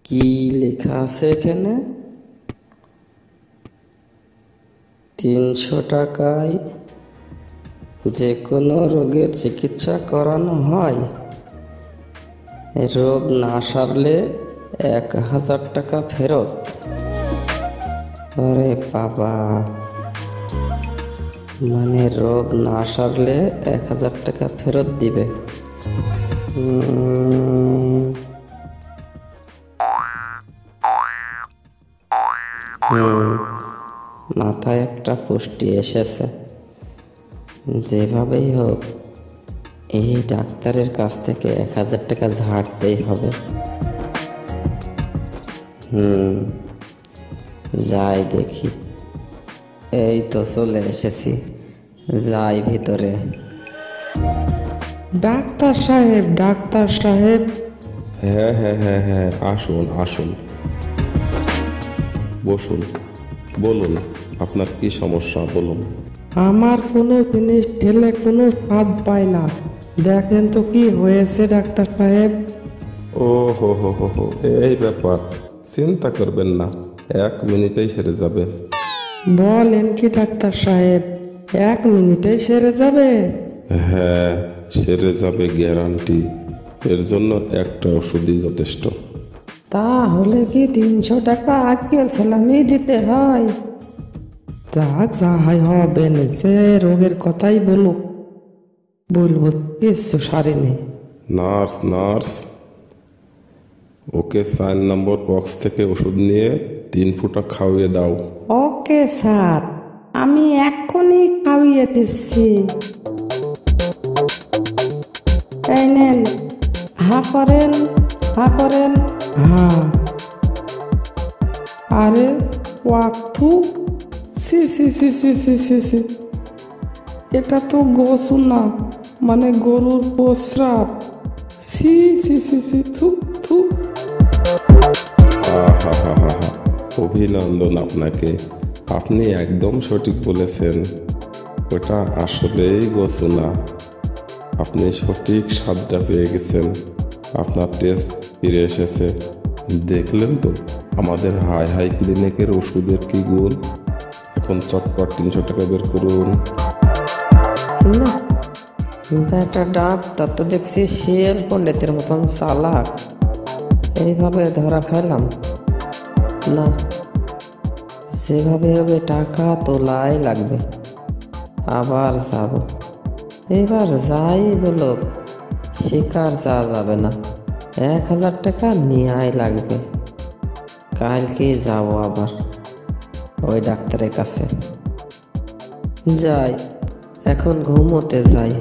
কি লেখা আছে এখানে? 300 টাকায় যে কোনো রোগের চিকিৎসা করানো হয়, রোগ না সারলে 1000 টাকা ফেরত। আরে বাবা, মানে রোগ না সারলে 1000 টাকা ফেরত দিবে। মাথায় একটা পুষ্টি এসেছে। যেভাবেই হোক এই ডাক্তারের কাছ থেকে 1000 টাকা ঝাড়তেই হবে। যাই দেখি। এই তো চলে এসেছি, যাই ভিতরে। ডাক্তার সাহেব, ডাক্তার সাহেব। হ্যাঁ হ্যাঁ হ্যাঁ হ্যাঁ, আসুন আসুন, বসুন, বলুন আপনার কি সমস্যা বলুন। আমার কোনো জিনিস খেলে কোনো স্বাদ পায় না। দেখেন তো কি হয়েছে ডাক্তার সাহেব। ও হো হো হো হো, এই ব্যাপার, চিন্তা করবেন না, 1 মিনিটেই সেরে যাবে। বলেন কি ডাক্তার সাহেব, 1 মিনিটেই সেরে যাবে? হ্যাঁ, সেরে যাবে গ্যারান্টি। এর জন্য একটা ওষুধই যথেষ্ট। তাহলে কি 300 টাকা আজকের সালামি দিতে হয়? যাক, যাহাই হবে, যে রোগের কথাই বলুক, বলবো কিছু সারেনি। নার্স নার্স, ওকে 4 নম্বর বক্স থেকে ওষুধ নিয়ে 3 ফুটা খাওয়িয়ে দাও। ওকে স্যার, আমি এক্ষুনি খাইয়ে দিচ্ছি। এই নেন, হা করেন, হা করেন। হ্যাঁ, আরে ওয়াক্থু, সি সি সি সি সি সি সি, এটা তো গোসু না, মানে গরুর প্রস্রাব। সি সি সি সি, থু থু। অভিনন্দন আপনাকে, আপনি একদম সঠিক বলেছেন। ওটা আসলেই গোসু না, আপনি সঠিক স্বাদটা পেয়ে গেছেন। আপনার টেস্ট ফিরে এসেছে। দেখলেন তো আমাদের হাই হাই ক্লিনিকের ওষুধের কি গুণ। এখন চটপট 300 টাকা বের করুন। না, বেটা ডাক্তার তো দেখছি শিয়াল পণ্ডিতের মতন চালাক। এইভাবে ধরা খাইলাম না, যেভাবে হবে টাকা তোলাই লাগবে। আবার যাব, এবার যাই বলো, শিকার যা যাবে না, 1000 টাকা নেওয়াই লাগবে। কালকে যাব আবার ওই ডাক্তারের কাছে। যাই, এখন ঘুমোতে যাই।